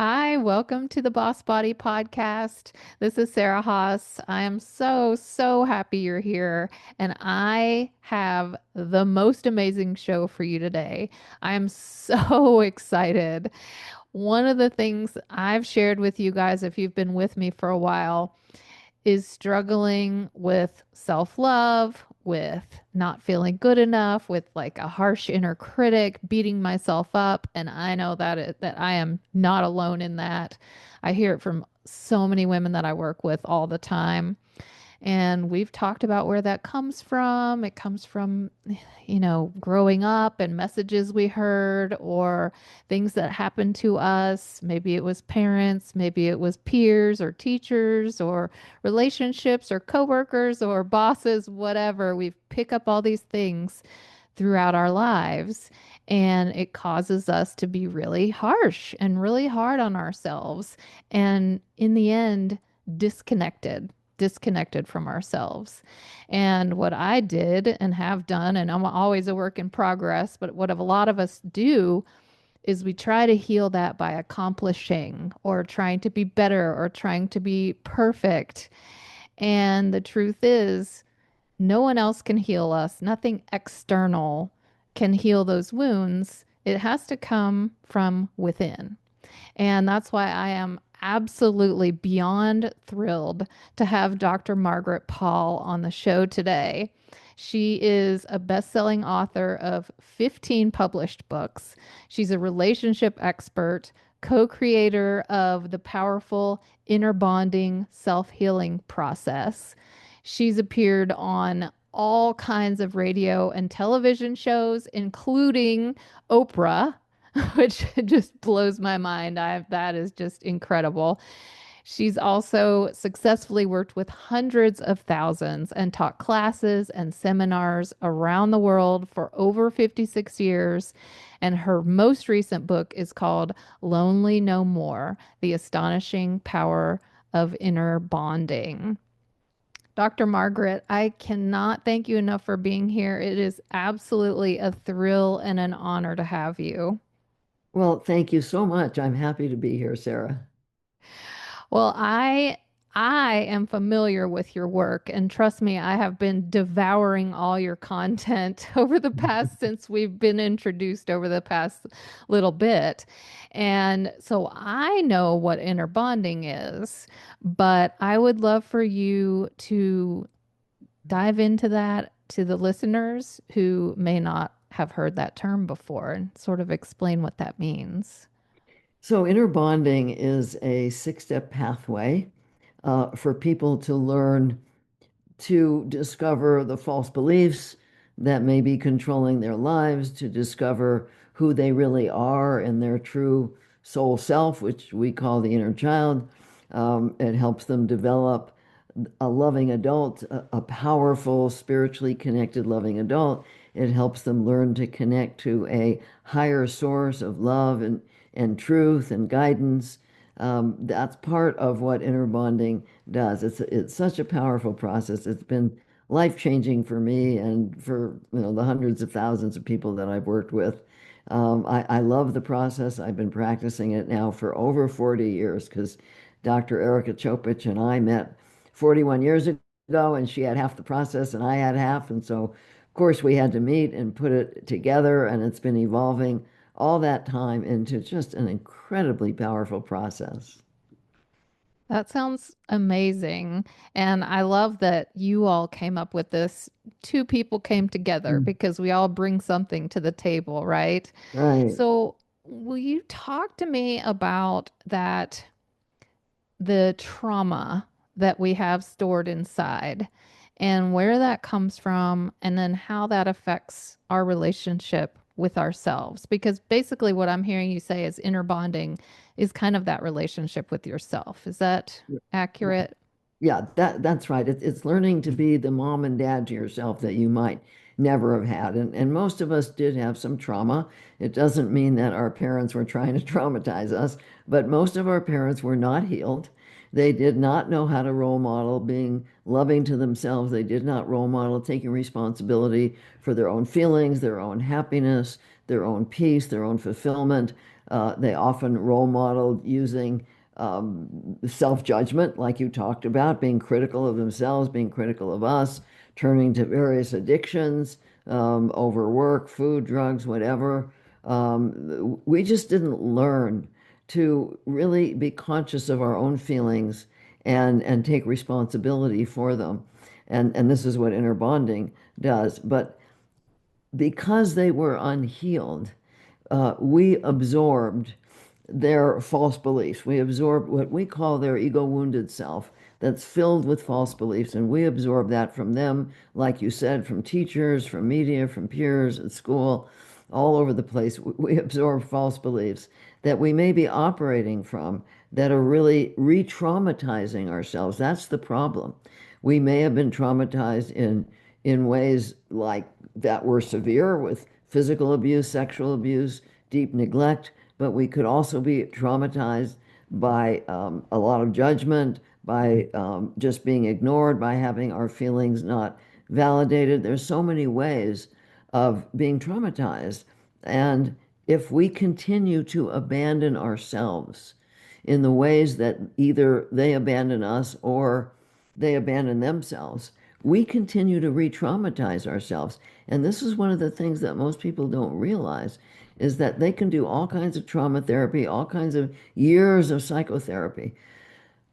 Hi, welcome to the Boss Body Podcast. This is Sarah Haas. I am so happy you're here, and I have the most amazing show for you today. I am so excited. One of the things I've shared with you guys, if you've been with me for a while, is struggling with self-love, with not feeling good enough, with like a harsh inner critic, beating myself up, and I know that I am not alone in that. I hear it from so many women that I work with all the time. And we've talked about where that comes from. It comes from, growing up and messages we heard or things that happened to us. Maybe it was parents, maybe it was peers or teachers or relationships or coworkers or bosses, whatever. We pick up all these things throughout our lives, and it causes us to be really harsh and really hard on ourselves. And in the end, disconnected from ourselves. And what I did and have done, and I'm always a work in progress, but what a lot of us do is we try to heal that by accomplishing or trying to be better or trying to be perfect. And the truth is, no one else can heal us. Nothing external can heal those wounds. It has to come from within. And that's why I am absolutely beyond thrilled to have Dr. Margaret Paul on the show today. She is a best-selling author of 15 published books. She's a relationship expert, co-creator of the powerful inner bonding self-healing process. She's appeared on all kinds of radio and television shows, including Oprah, which just blows my mind. That is just incredible. She's also successfully worked with hundreds of thousands and taught classes and seminars around the world for over 56 years. And her most recent book is called Lonely No More: The Astonishing Power of Inner Bonding. Dr. Margaret, I cannot thank you enough for being here. It is absolutely a thrill and an honor to have you. Well, thank you so much. I'm happy to be here, Sarah. Well, I am familiar with your work, and trust me, I have been devouring all your content over the past since we've been introduced over the past little bit. And so I know what inner bonding is, but I would love for you to dive into that to the listeners who may not have heard that term before and sort of explain what that means. So, inner bonding is a six-step pathway for people to learn to discover the false beliefs that may be controlling their lives, to discover who they really are and their true soul self, which we call the inner child. It helps them develop a loving adult, a powerful, spiritually connected, loving adult. It helps them learn to connect to a higher source of love and truth and guidance. That's part of what inner bonding does. It's such a powerful process. It's been life-changing for me and for the hundreds of thousands of people that I've worked with. I love the process. I've been practicing it now for over 40 years because Dr. Erica Chopich and I met 41 years ago, and she had half the process and I had half. And so, of course, we had to meet and put it together, and it's been evolving all that time into just an incredibly powerful process. That sounds amazing. And I love that you all came up with this. Two people came together Mm. because we all bring something to the table, right? Right. So, will you talk to me about that, the trauma that we have stored inside and where that comes from, and then how that affects our relationship with ourselves? Because basically, what I'm hearing you say is inner bonding is kind of that relationship with yourself. Is that accurate? Yeah, that's right. It's learning to be the mom and dad to yourself that you might never have had. And most of us did have some trauma. It doesn't mean that our parents were trying to traumatize us, but most of our parents were not healed. They did not know how to role model being loving to themselves. They did not role model taking responsibility for their own feelings, their own happiness, their own peace, their own fulfillment. They often role modeled using self-judgment, like you talked about, being critical of themselves, being critical of us, turning to various addictions, overwork, food, drugs, whatever. We just didn't learn to really be conscious of our own feelings and take responsibility for them. And this is what inner bonding does. But because they were unhealed, we absorbed their false beliefs. We absorb what we call their ego wounded self that's filled with false beliefs. And we absorb that from them, like you said, from teachers, from media, from peers at school, all over the place. We absorb false beliefs that we may be operating from that are really re traumatizing ourselves. That's the problem. We may have been traumatized in ways like that were severe with physical abuse, sexual abuse, deep neglect, but we could also be traumatized by a lot of judgment, by just being ignored, by having our feelings not validated. There's so many ways of being traumatized. And if we continue to abandon ourselves in the ways that either they abandon us or they abandon themselves, we continue to re-traumatize ourselves. And this is one of the things that most people don't realize is that they can do all kinds of trauma therapy, all kinds of years of psychotherapy.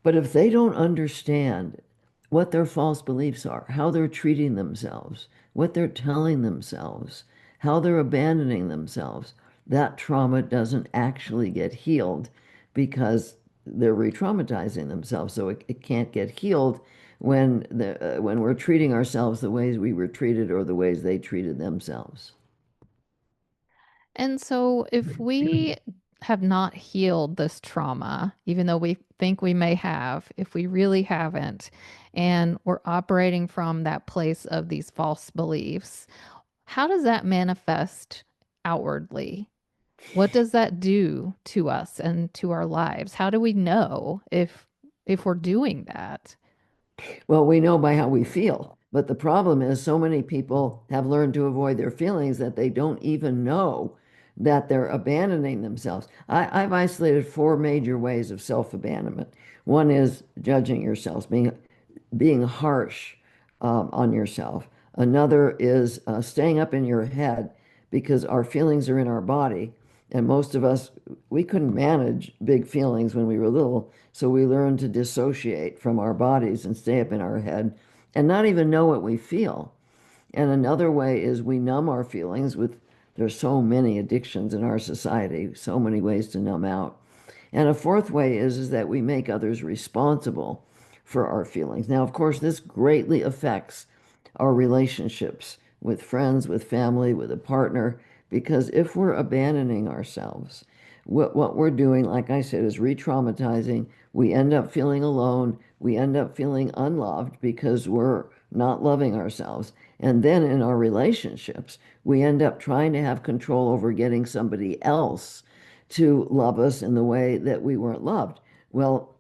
But if they don't understand what their false beliefs are, how they're treating themselves, what they're telling themselves, how they're abandoning themselves, that trauma doesn't actually get healed because they're re-traumatizing themselves. So it can't get healed when we're treating ourselves the ways we were treated or the ways they treated themselves. And so, if we have not healed this trauma, even though we think we may have, if we really haven't, and we're operating from that place of these false beliefs, how does that manifest outwardly? What does that do to us and to our lives? How do we know if we're doing that? Well, we know by how we feel. But the problem is, so many people have learned to avoid their feelings that they don't even know that they're abandoning themselves. I've isolated four major ways of self-abandonment. One is judging yourselves, being harsh on yourself. Another is staying up in your head because our feelings are in our body. And most of us, we couldn't manage big feelings when we were little. So we learned to dissociate from our bodies and stay up in our head and not even know what we feel. And another way is we numb our feelings with, there's so many addictions in our society, so many ways to numb out. And a fourth way is that we make others responsible for our feelings. Now, of course, this greatly affects our relationships with friends, with family, with a partner, because if we're abandoning ourselves, what we're doing, like I said, is re-traumatizing. We end up feeling alone. We end up feeling unloved because we're not loving ourselves. And then in our relationships, we end up trying to have control over getting somebody else to love us in the way that we weren't loved. Well,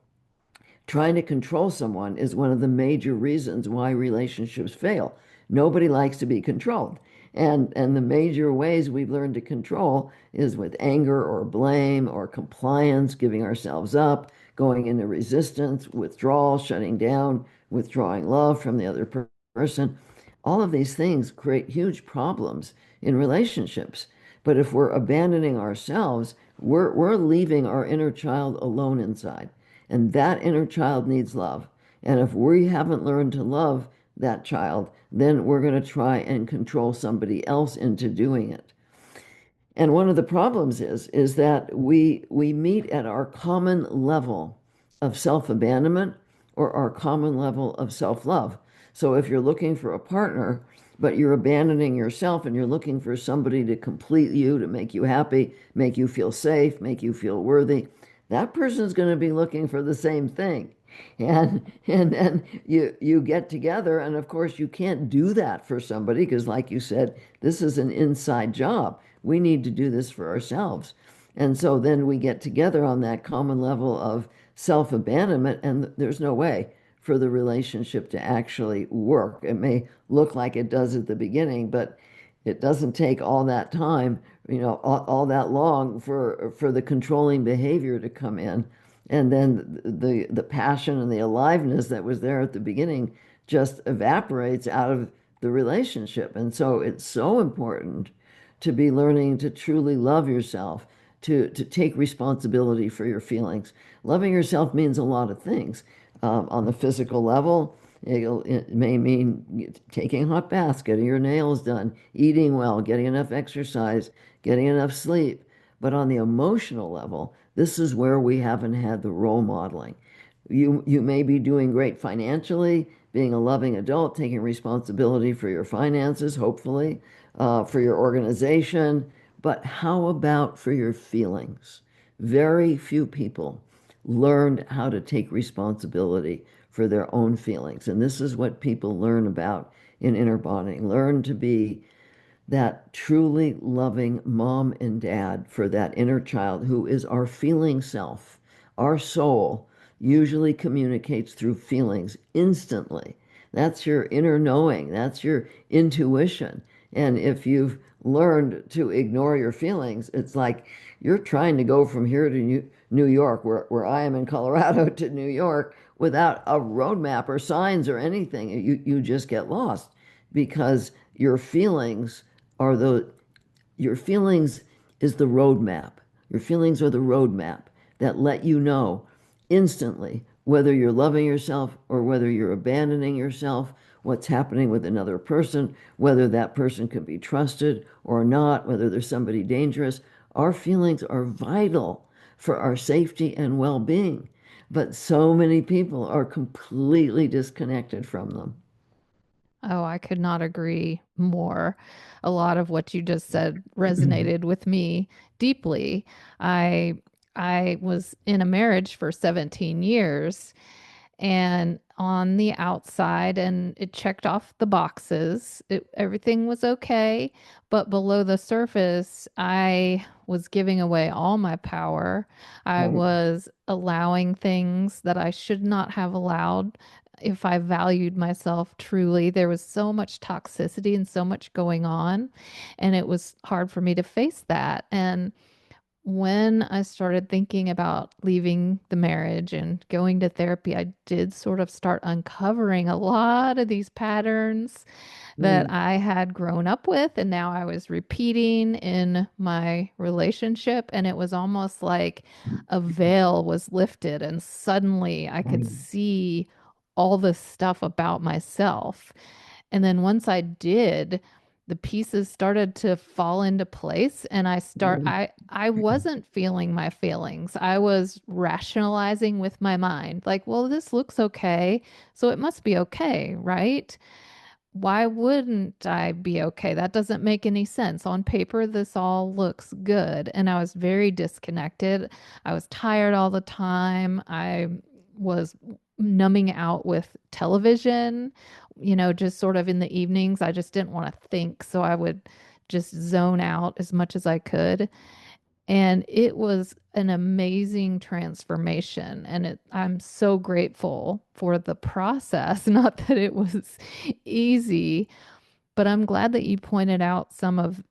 trying to control someone is one of the major reasons why relationships fail. Nobody likes to be controlled. And the major ways we've learned to control is with anger or blame or compliance, giving ourselves up, going into resistance, withdrawal, shutting down, withdrawing love from the other person. All of these things create huge problems in relationships. But if we're abandoning ourselves, we're leaving our inner child alone inside. And that inner child needs love. And if we haven't learned to love that child, then we're going to try and control somebody else into doing it. And one of the problems is that we meet at our common level of self-abandonment or our common level of self-love. So if you're looking for a partner, but you're abandoning yourself and you're looking for somebody to complete you, to make you happy, make you feel safe, make you feel worthy, that person's going to be looking for the same thing. And then you get together, and of course you can't do that for somebody because, like you said, this is an inside job. We need to do this for ourselves. And so then we get together on that common level of self-abandonment, and there's no way for the relationship to actually work. It may look like it does at the beginning, but it doesn't take all that time all that long for the controlling behavior to come in. And then the passion and the aliveness that was there at the beginning just evaporates out of the relationship. And so it's so important to be learning to truly love yourself, to take responsibility for your feelings. Loving yourself means a lot of things. On the physical level, it may mean taking a hot baths, getting your nails done, eating well, getting enough exercise, getting enough sleep. But on the emotional level, this is where we haven't had the role modeling. You may be doing great financially, being a loving adult, taking responsibility for your finances, hopefully, for your organization. But how about for your feelings? Very few people learned how to take responsibility for their own feelings. And this is what people learn about in inner bonding. Learn to be that truly loving mom and dad for that inner child who is our feeling self. Our soul usually communicates through feelings instantly. That's your inner knowing, that's your intuition. And if you've learned to ignore your feelings, it's like you're trying to go from here to New York, where I am in Colorado, to New York without a roadmap or signs or anything. You just get lost because your feelings are your feelings is the roadmap. Your feelings are the roadmap that let you know instantly whether you're loving yourself or whether you're abandoning yourself, what's happening with another person, whether that person can be trusted or not, whether there's somebody dangerous. Our feelings are vital for our safety and well-being, but so many people are completely disconnected from them. Oh, I could not agree more. A lot of what you just said resonated with me deeply. I I was in a marriage for 17 years and on the outside and it checked off the boxes. Everything was okay, but below the surface, I was giving away all my power. I Right. was allowing things that I should not have allowed if I valued myself truly. There was so much toxicity and so much going on, and it was hard for me to face that. And when I started thinking about leaving the marriage and going to therapy, I did sort of start uncovering a lot of these patterns that Mm, I had grown up with, and now I was repeating in my relationship. And it was almost like a veil was lifted, and suddenly I could right. see all this stuff about myself. And then once I did, the pieces started to fall into place and Mm, I wasn't feeling my feelings. I was rationalizing with my mind like, well, this looks okay, so it must be okay, right? Why wouldn't I be okay? That doesn't make any sense. On paper, this all looks good. And I was very disconnected. I was tired all the time. I was numbing out with television, just sort of in the evenings. I just didn't want to think. So I would just zone out as much as I could. And it was an amazing transformation. And I'm so grateful for the process. Not that it was easy, but I'm glad that you pointed out some of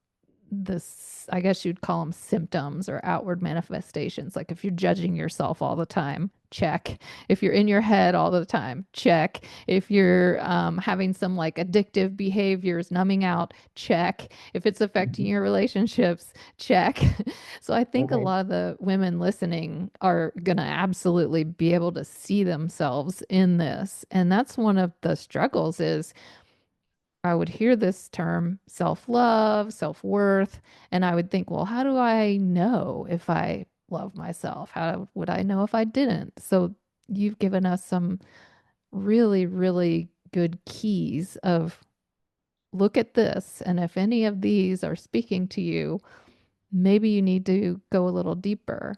this, I guess you'd call them symptoms or outward manifestations. Like if you're judging yourself all the time, check. If you're in your head all the time, check. If you're having some like addictive behaviors, numbing out, check. If it's affecting mhm. your relationships, check. So I think a Right. lot of the women listening are going to absolutely be able to see themselves in this. And that's one of the struggles is I would hear this term self-love, self-worth, and I would think, well, how do I know if I love myself? How would I know if I didn't? So you've given us some really, really good keys of look at this, and if any of these are speaking to you, maybe you need to go a little deeper.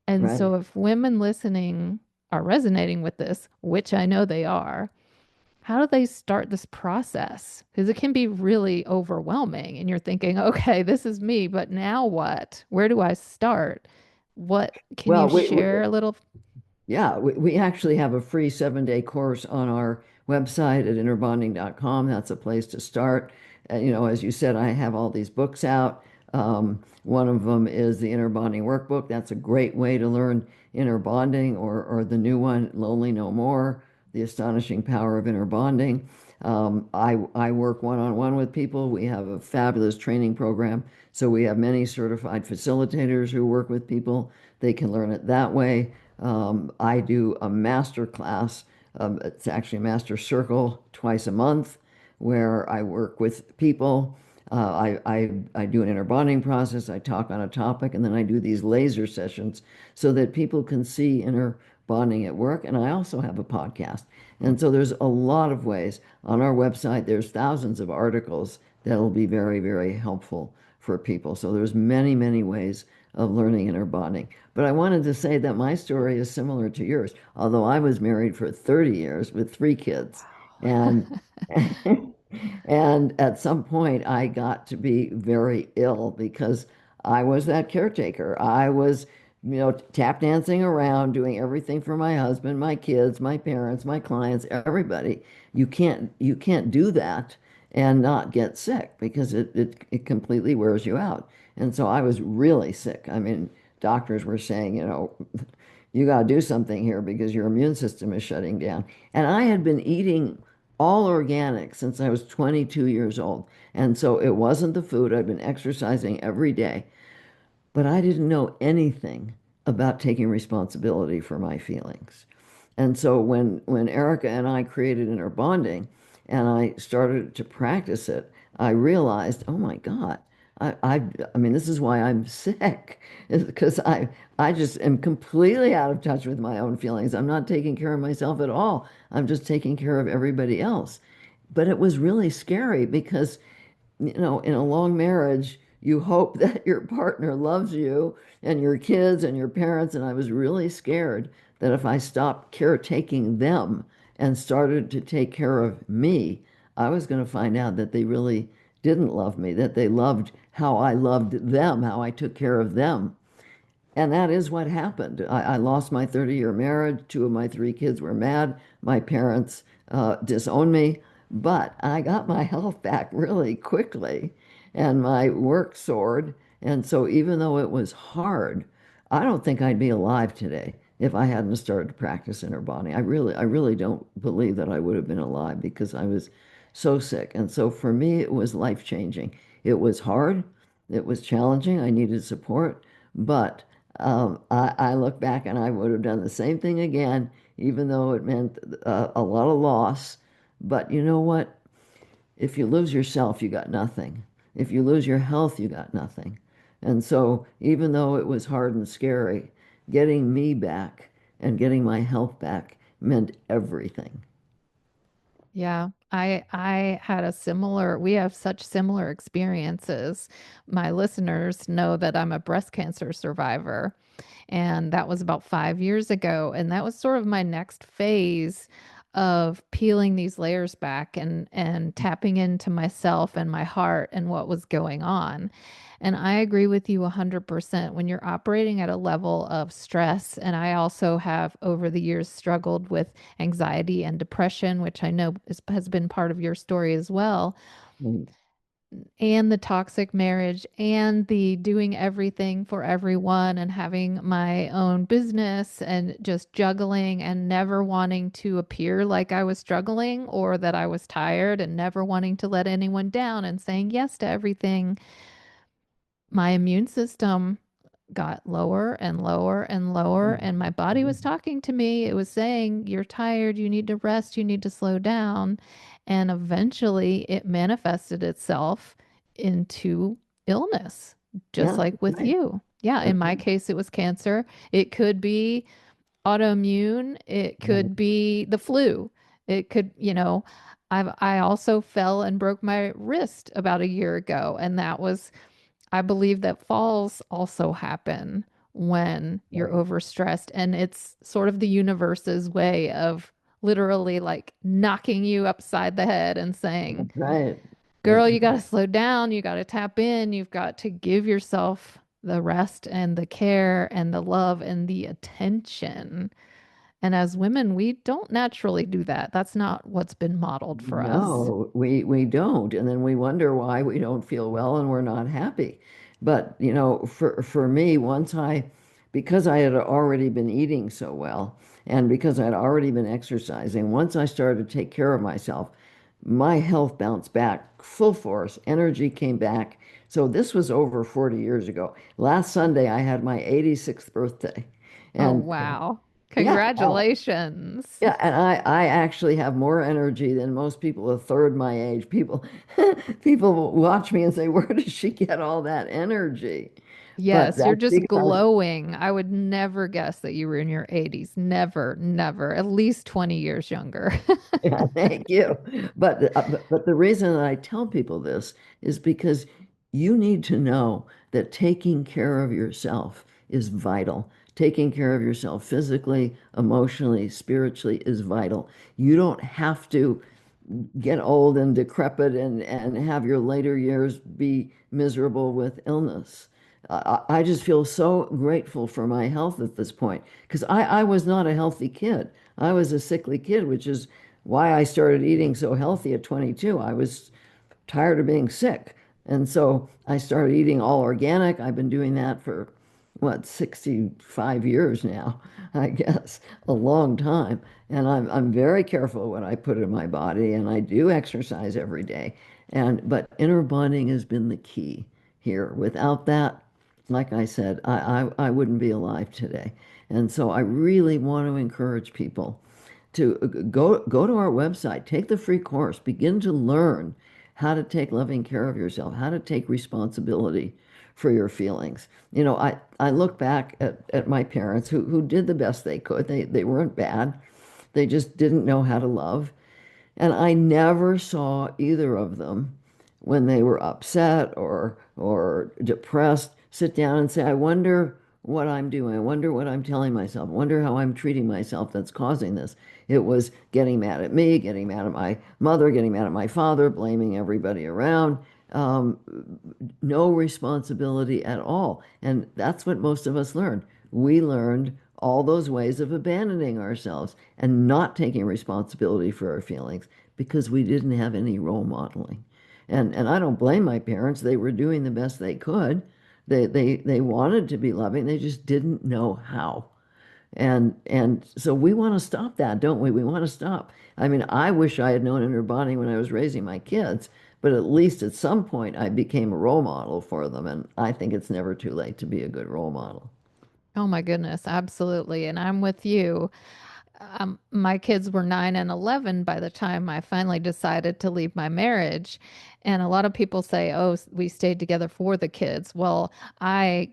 And Right. so if women listening are resonating with this, which I know they are, how do they start this process? Because it can be really overwhelming and you're thinking, okay, this is me, but now what? Where do I start? What can you Well, share a little? yeah, we actually have a free 7-day course on our website at innerbonding.com. That's a place to start. As you said, I have all these books out. One of them is the Inner Bonding Workbook. That's a great way to learn inner bonding, or the new one, Lonely No More, The Astonishing Power of Inner Bonding. I work one-on-one with people. We have a fabulous training program. So we have many certified facilitators who work with people. They can learn it that way. I do a master class. It's actually a master circle twice a month where I work with people. I do an inner bonding process. I talk on a topic, and then I do these laser sessions so that people can see inner bonding at work. And I also have a podcast. And so there's a lot of ways. On our website, there's thousands of articles that'll be very, very helpful for people. So there's many, many ways of learning inner bonding. But I wanted to say that my story is similar to yours, although I was married for 30 years with 3 kids. And and at some point I got to be very ill because I was that caretaker. I was, tap dancing around, doing everything for my husband, my kids, my parents, my clients, everybody. You can't do that and not get sick because it completely wears you out. And so I was really sick. I mean, doctors were saying, you got to do something here because your immune system is shutting down. And I had been eating all organic since I was 22 years old. And so it wasn't the food. I'd been exercising every day, but I didn't know anything about taking responsibility for my feelings. And so when Erica and I created inner bonding and I started to practice it, I realized, oh my God, I mean, this is why I'm sick, is because I just am completely out of touch with my own feelings. I'm not taking care of myself at all. I'm just taking care of everybody else. But it was really scary because in a long marriage, you hope that your partner loves you and your kids and your parents. And I was really scared that if I stopped caretaking them and started to take care of me, I was going to find out that they really didn't love me, that they loved how I loved them, how I took care of them. And that is what happened. I lost my 30-year marriage. 2 of my 3 kids were mad. My parents disowned me. But I got my health back really quickly and my work soared. And so even though it was hard, I don't think I'd be alive today if I hadn't started to practice inner bonding. I really don't believe that I would have been alive because I was so sick. And so for me, it was life changing. It was hard. It was challenging. I needed support. But I look back and I would have done the same thing again, even though it meant a lot of loss. But you know what? If you lose yourself, you got nothing. If you lose your health, you got nothing. And so, even though it was hard and scary, getting me back and getting my health back meant everything. Yeah, I had a similar, we have such similar experiences. My listeners know that I'm a breast cancer survivor, and that was about 5 years ago. And that was sort of my next phase of peeling these layers back and tapping into myself and my heart and what was going on. And I agree with you 100% when you're operating at a level of stress. And I also have over the years struggled with anxiety and depression, which I know has been part of your story as well, Mm. and the toxic marriage and the doing everything for everyone and having my own business and just juggling and never wanting to appear like I was struggling or that I was tired and never wanting to let anyone down and saying yes to everything. My immune system got lower and lower and lower, and my body was talking to me. It was saying, "You're tired, you need to rest, you need to slow down." And eventually it manifested itself into illness, just Yeah, like that's with right. you. Yeah, in That's my case, it was cancer. It could be autoimmune, it right. could be the flu. It could, I also fell and broke my wrist about a year ago, and that was, I believe that falls also happen when you're Right. overstressed. And it's sort of the universe's way of literally like knocking you upside the head and saying, That's right. girl, That's you got to slow down. You got to tap in. You've got to give yourself the rest and the care and the love and the attention. And as women, we don't naturally do that. That's not what's been modeled for us. No, we don't. And then we wonder why we don't feel well and we're not happy. But, for me, because I had already been eating so well and because I'd already been exercising, once I started to take care of myself, my health bounced back full force, energy came back. So this was over 40 years ago. Last Sunday, I had my 86th birthday. Oh, And wow. yeah, Congratulations. yeah, and I actually have more energy than most people a third my age. People watch me and say, "Where does she get all that energy?" But Yes, you're that's just because glowing. I would never guess that you were in your 80s. Never, never. At least 20 years younger. yeah, thank you. But the reason that I tell people this is because you need to know that taking care of yourself is vital. Taking care of yourself physically, emotionally, spiritually is vital. You don't have to get old and decrepit and have your later years be miserable with illness. I just feel so grateful for my health at this point because I was not a healthy kid. I was a sickly kid, which is why I started eating so healthy at 22. I was tired of being sick. And so I started eating all organic. I've been doing that for what, 65 years now, I guess, a long time. And I'm very careful what I put in my body, and I do exercise every day. But inner bonding has been the key here. Without that, like I said, I wouldn't be alive today. And so I really want to encourage people to go to our website, take the free course, begin to learn how to take loving care of yourself, how to take responsibility for your feelings. I look back at my parents who did the best they could. They weren't bad. They just didn't know how to love. And I never saw either of them when they were upset or depressed sit down and say, I wonder what I'm doing. I wonder what I'm telling myself. I wonder how I'm treating myself that's causing this. It was getting mad at me, getting mad at my mother, getting mad at my father, blaming everybody around. Um, no responsibility at all. And that's what most of us learned. We learned all those ways of abandoning ourselves and not taking responsibility for our feelings because we didn't have any role modeling. And I don't blame my parents. They were doing the best they could. They wanted to be loving. They just didn't know how. And so we want to stop that, don't we? We want to stop. I mean, I wish I had known inner bonding when I was raising my kids, but at least at some point I became a role model for them, and I think it's never too late to be a good role model. Oh my goodness, absolutely. And I'm with you. My kids were 9 and 11 by the time I finally decided to leave my marriage. And a lot of people say, "Oh, we stayed together for the kids." Well, I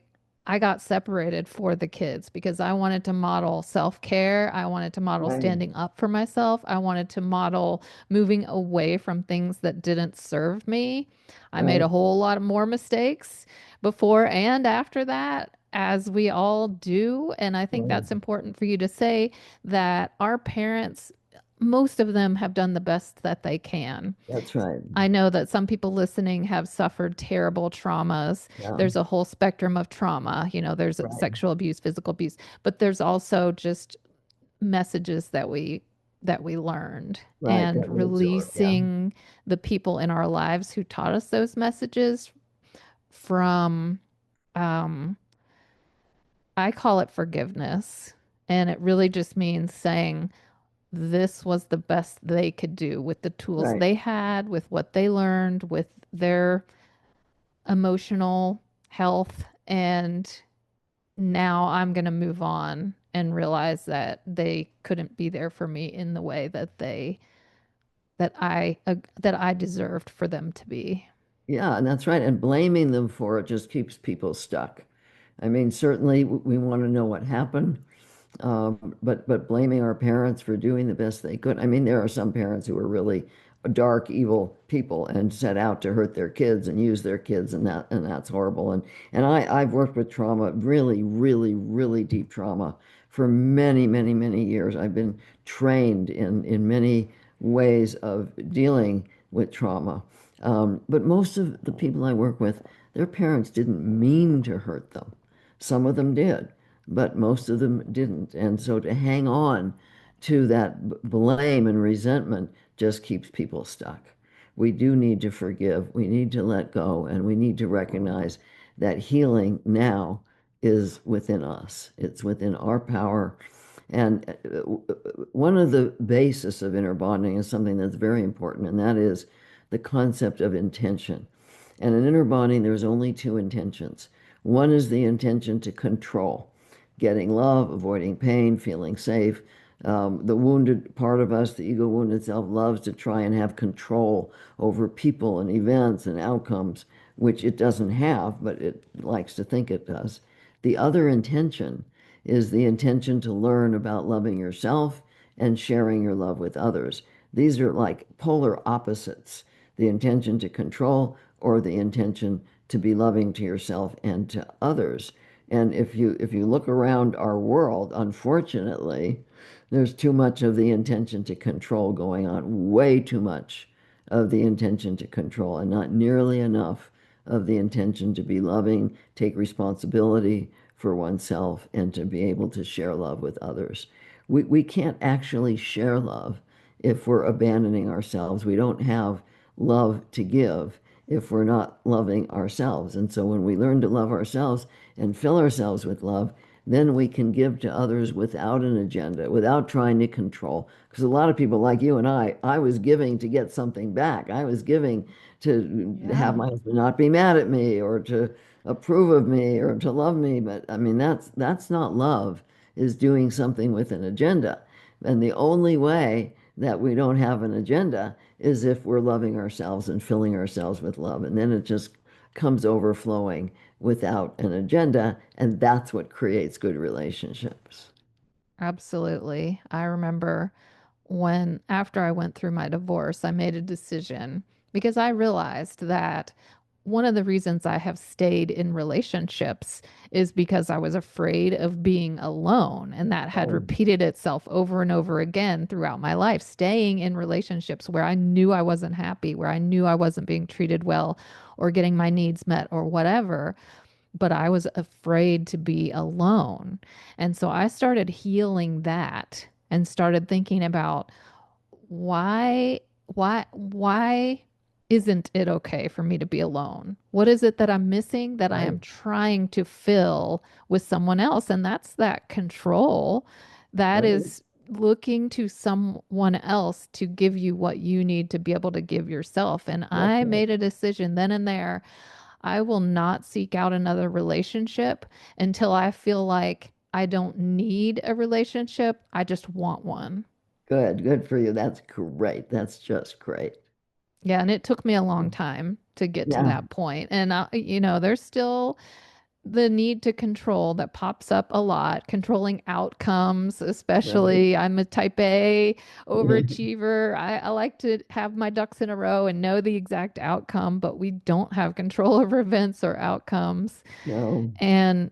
I got separated for the kids because I wanted to model self-care. I wanted to model Right, standing up for myself. I wanted to model moving away from things that didn't serve me. I made a right, whole lot of more mistakes before and after that, as we all do. And I think right. that's important for you to say that our parents, most of them have done the best that they can. That's right. I know that some people listening have suffered terrible traumas. Yeah, There's a whole spectrum of trauma. There's right, sexual abuse, physical abuse, but there's also just messages that we learned right. and That we absorb. Yeah, releasing the people in our lives who taught us those messages from um I call it forgiveness. And it really just means saying this was the best they could do with the tools right. they had, with what they learned, with their emotional health. And now I'm going to move on and realize that they couldn't be there for me in the way that I deserved for them to be. Yeah, and that's right. And blaming them for it just keeps people stuck. I mean, certainly we want to know what happened. But blaming our parents for doing the best they could. I mean, there are some parents who are really dark, evil people and set out to hurt their kids and use their kids, and that's horrible. And I've worked with trauma, really, really, really deep trauma for many, many, many years. I've been trained in many ways of dealing with trauma. But most of the people I work with, their parents didn't mean to hurt them. Some of them did, but most of them didn't. And so to hang on to that blame and resentment just keeps people stuck. We do need to forgive. We need to let go, and we need to recognize that healing now is within us. It's within our power. And one of the basis of inner bonding is something that's very important, and that is the concept of intention. And in inner bonding, there's only two intentions. One is the intention to control, getting love, avoiding pain, feeling safe. The wounded part of us, the ego wounded self, loves to try and have control over people and events and outcomes, which it doesn't have, but it likes to think it does. The other intention is the intention to learn about loving yourself and sharing your love with others. These are like polar opposites, the intention to control or the intention to be loving to yourself and to others. And if you look around our world, unfortunately, there's too much of the intention to control going on, way too much of the intention to control, and not nearly enough of the intention to be loving, take responsibility for oneself, and to be able to share love with others. We can't actually share love if we're abandoning ourselves. We don't have love to give if we're not loving ourselves. And so when we learn to love ourselves and fill ourselves with love, then we can give to others without an agenda, without trying to control. Because a lot of people like you and I was giving to get something back. I was giving to have Yeah, my husband not be mad at me or to approve of me or to love me. But I mean, that's not love, is doing something with an agenda. And the only way that we don't have an agenda is if we're loving ourselves and filling ourselves with love. And then it just comes overflowing without an agenda. And that's what creates good relationships. absolutely. I remember when, after I went through my divorce, I made a decision because I realized that one of the reasons I have stayed in relationships is because I was afraid of being alone. And that had Oh, repeated itself over and over again throughout my life, staying in relationships where I knew I wasn't happy, where I knew I wasn't being treated well or getting my needs met or whatever. But I was afraid to be alone. And so I started healing that and started thinking about why why isn't it okay for me to be alone? What is it that I'm missing that I am right, trying to fill with someone else? And that's that control. That right. is looking to someone else to give you what you need to be able to give yourself. And That's I right. made a decision then and there. I will not seek out another relationship until I feel like I don't need a relationship. I just want one. Good, good for you. That's great. That's just great. Yeah, and it took me a long time to get to Yeah, that point. And there's still the need to control that pops up a lot, controlling outcomes, right. especially. I'm a type A overachiever. I like to have my ducks in a row and know the exact outcome, but we don't have control over events or outcomes. No, And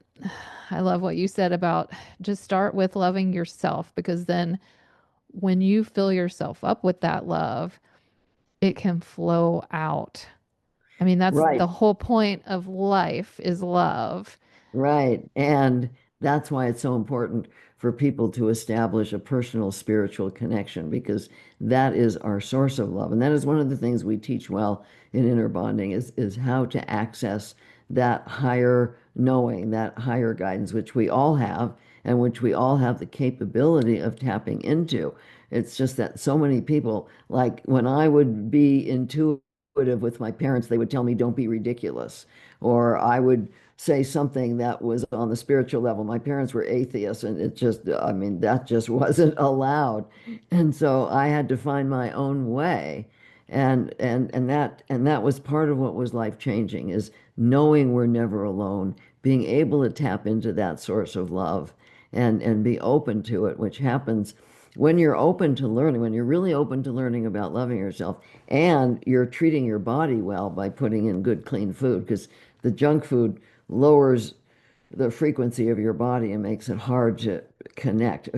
I love what you said about just start with loving yourself because then when you fill yourself up with that love, it can flow out. I mean, that's right. the whole point of life is love. Right. And that's why it's so important for people to establish a personal spiritual connection because that is our source of love. And that is one of the things we teach well in inner bonding is how to access that higher knowing, that higher guidance, which we all have and which we all have the capability of tapping into. It's just that so many people, like when I would be intuitive with my parents, they would tell me, don't be ridiculous. Or I would say something that was on the spiritual level. My parents were atheists, and it just, I mean, that just wasn't allowed. And so I had to find my own way. And that was part of what was life changing is knowing we're never alone, being able to tap into that source of love and be open to it, which happens when you're open to learning, when you're really open to learning about loving yourself and you're treating your body well by putting in good, clean food, because the junk food lowers the frequency of your body and makes it hard to connect.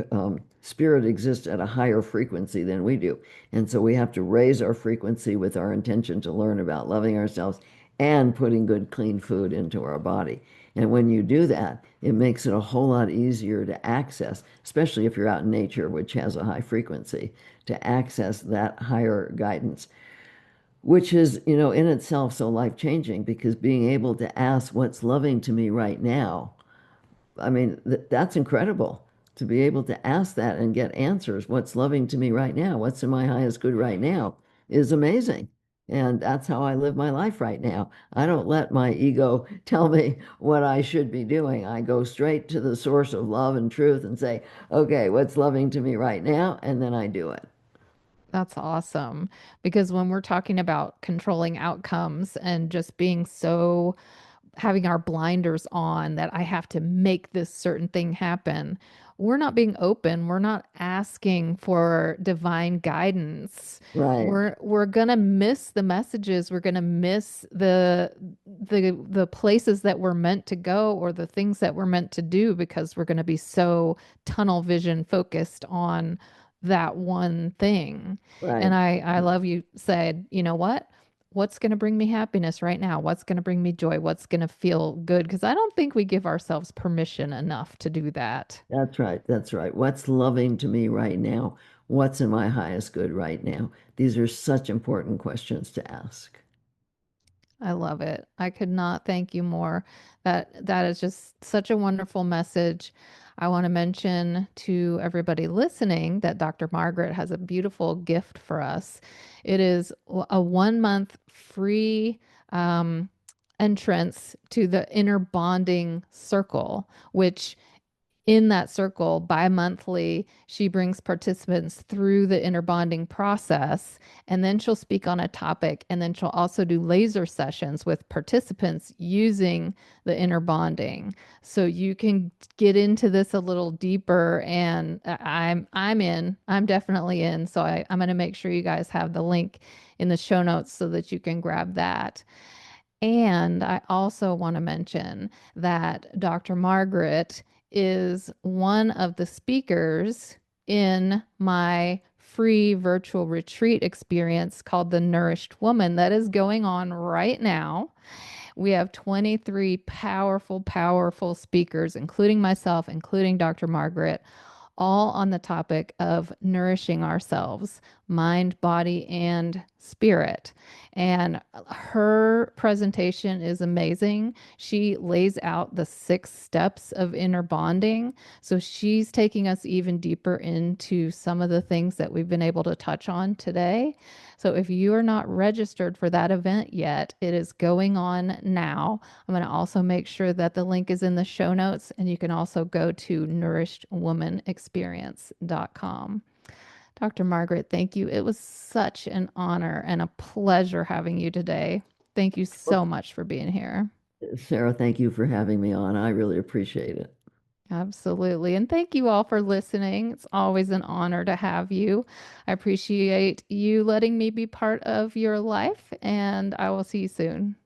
Spirit exists at a higher frequency than we do. And so we have to raise our frequency with our intention to learn about loving ourselves and putting good, clean food into our body. And when you do that, it makes it a whole lot easier to access, especially if you're out in nature, which has a high frequency, to access that higher guidance. which is, in itself so life-changing because being able to ask what's loving to me right now, I mean, that's incredible to be able to ask that and get answers. What's loving to me right now? What's in my highest good right now is amazing. And that's how I live my life right now. I don't let my ego tell me what I should be doing. I go straight to the source of love and truth and say, okay, what's loving to me right now? And then I do it. That's awesome. Because when we're talking about controlling outcomes and just being so having our blinders on that I have to make this certain thing happen. We're not being open. We're not asking for divine guidance. Right, We're gonna miss the messages. We're gonna miss the places that we're meant to go or the things that we're meant to do because we're gonna be so tunnel vision focused on that one thing. And right. I love you said, you know what? What's going to bring me happiness right now? What's going to bring me joy? What's going to feel good? Because I don't think we give ourselves permission enough to do that. That's right. That's right. What's loving to me right now? What's in my highest good right now? These are such important questions to ask. I love it. I could not thank you more. That is just such a wonderful message. I want to mention to everybody listening that Dr. Margaret has a beautiful gift for us. It is a 1 month free um, entrance to the inner bonding circle, which in that circle bi-monthly she brings participants through the inner bonding process, and then she'll speak on a topic, and then she'll also do laser sessions with participants using the inner bonding, so you can get into this a little deeper. And I'm definitely in, so I'm going to make sure you guys have the link in the show notes so that you can grab that. And I also want to mention that Dr. Margaret is one of the speakers in my free virtual retreat experience called The Nourished Woman that is going on right now. We have 23 powerful, powerful speakers, including myself, including Dr. Margaret, all on the topic of nourishing ourselves, mind, body, and spirit. And her presentation is amazing. She lays out the 6 steps of inner bonding. So she's taking us even deeper into some of the things that we've been able to touch on today. So if you are not registered for that event yet, it is going on now. I'm going to also make sure that the link is in the show notes, and you can also go to nourishedwomanexperience.com. Dr. Margaret, thank you. It was such an honor and a pleasure having you today. Thank you so much for being here. Sarah, thank you for having me on. I really appreciate it. Absolutely. And thank you all for listening. It's always an honor to have you. I appreciate you letting me be part of your life, and I will see you soon.